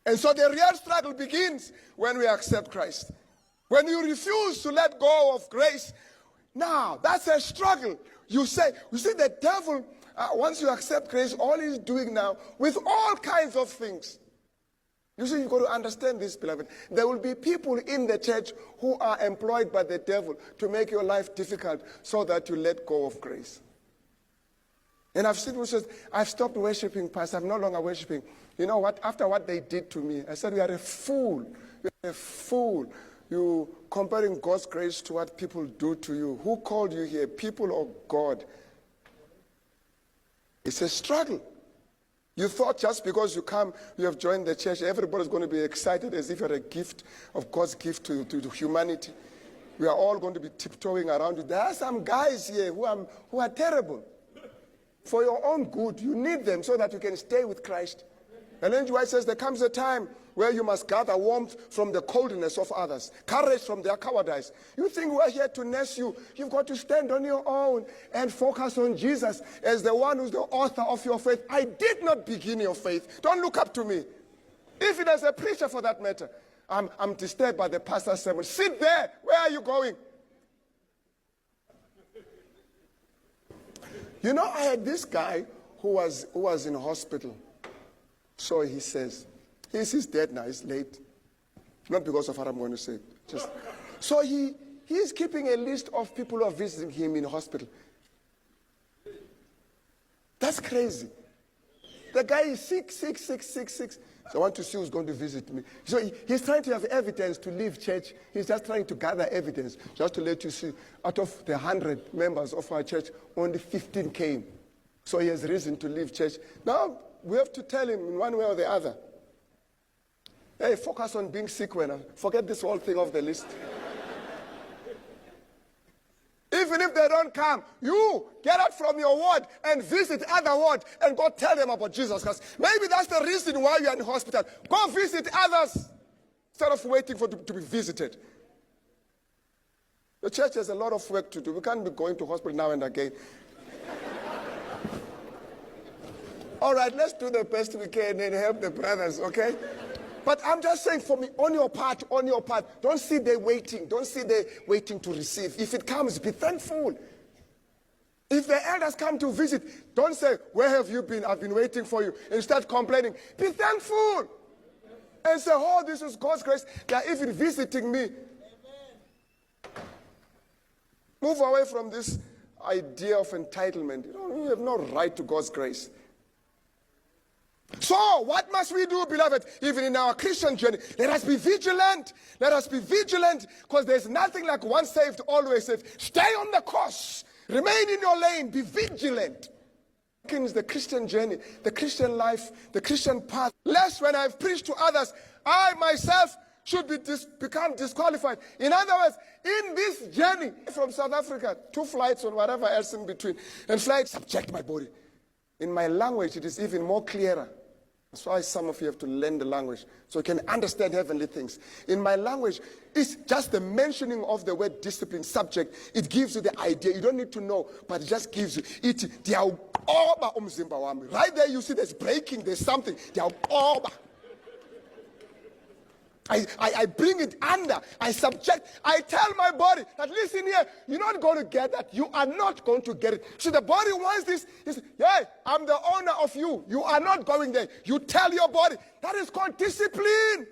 And so the real struggle begins when we accept Christ. When you refuse to let go of grace, now that's a struggle. You see the devil, once you accept grace, all he's doing now with all kinds of things. You see, you've got to understand this, beloved. There will be people in the church who are employed by the devil to make your life difficult so that you let go of grace. And I've seen who says, I've stopped worshiping, Pastor. I'm no longer worshiping. You know what? After what they did to me, I said, you are a fool. You're a fool. You comparing God's grace to what people do to you. Who called you here? People or God? It's a struggle. You thought just because you have joined the church, everybody's going to be excited as if you're a gift of God's gift to humanity. We are all going to be tiptoeing around you. There are some guys here who are terrible. For your own good, you need them so that you can stay with Christ. Ellen G. White says there comes a time where you must gather warmth from the coldness of others, courage from their cowardice. You think we're here to nurse you. You've got to stand on your own and focus on Jesus as the one who's the author of your faith. I did not begin your faith. Don't look up to me. If it is a preacher for that matter, I'm disturbed by the pastor's sermon. Sit there. Where are you going? You know, I had this guy who was in hospital. So he says, he's dead now, he's late. Not because of what I'm going to say. So he's keeping a list of people who are visiting him in hospital. That's crazy. The guy is sick. So I want to see who's going to visit me. So he's trying to have evidence to leave church. He's just trying to gather evidence, just to let you see, out of the 100 members of our church, only 15 came. So he has reason to leave church. Now, we have to tell him in one way or the other. Hey, focus on being sick when forget this whole thing off the list. Even if they don't come, you get out from your ward and visit other ward and go tell them about Jesus Christ. Maybe that's the reason why you're in hospital. Go visit others instead of waiting to be visited. The church has a lot of work to do. We can't be going to hospital now and again. All right, let's do the best we can and help the brothers, okay? But I'm just saying, for me, on your part, don't sit there waiting. Don't sit there waiting to receive. If it comes, be thankful. If the elders come to visit, don't say, where have you been? I've been waiting for you. And start complaining. Be thankful. And say, oh, this is God's grace. They are even visiting me. Move away from this idea of entitlement. You have no right to God's grace. So, what must we do, beloved, even in our Christian journey? Let us be vigilant. Let us be vigilant, because there's nothing like once saved, always saved. Stay on the course. Remain in your lane. Be vigilant. The Christian journey, the Christian life, the Christian path. Lest when I've preached to others, I myself should become disqualified. In other words, in this journey from South Africa, 2 flights or whatever else in between, and flight, subject my body. In my language, it is even more clearer. That's why some of you have to learn the language so you can understand heavenly things. In my language, it's just the mentioning of the word discipline, subject. It gives you the idea. You don't need to know, but it just gives you it. Right there, you see there's breaking, there's something. I bring it under. I subject. I tell my body that, listen here, you're not going to get that. You are not going to get it. So the body wants this. He says, hey, I'm the owner of you. You are not going there. You tell your body. That is called discipline.